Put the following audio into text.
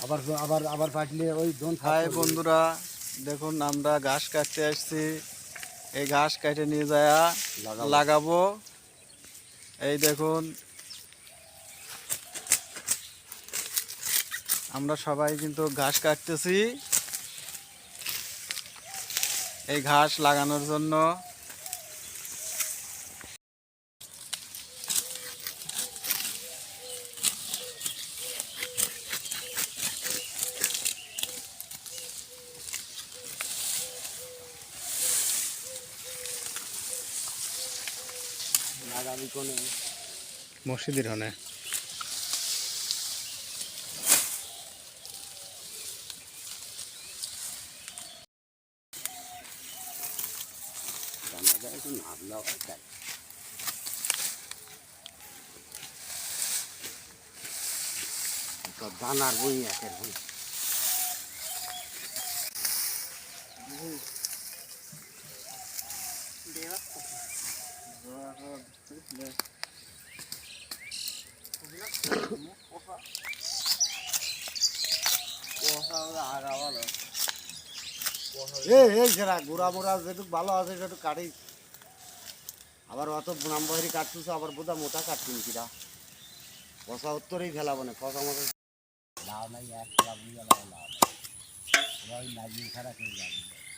আবার আবার আবার পাটলে ওই দোন। হাই বন্ধুরা, দেখুন আমরা ঘাস কাটতে আসছি। এই ঘাস কেটে নিয়ে যায় লাগাবো। এই দেখুন আমরা সবাই কিন্তু ঘাস কাটতেছি এই ঘাস লাগানোর জন্য। লাগাবি কোনে মসজিদের হনে জানা যায় একটু নামলা যায়। তো দানার বই একের বই এই সেরা গোড়া মোড়া যেটুক ভালো আছে সেটুক কাটি। আবার অত নামবাহারি কাটতেছ, আবার বোধা মোটা কাটছিস কিরা কষা উত্তরেই ফেলাবো না। কষা মতো লাভ নাই, এক লাভ লাভ লাগিয়ে খারাপ হয়ে যাবে।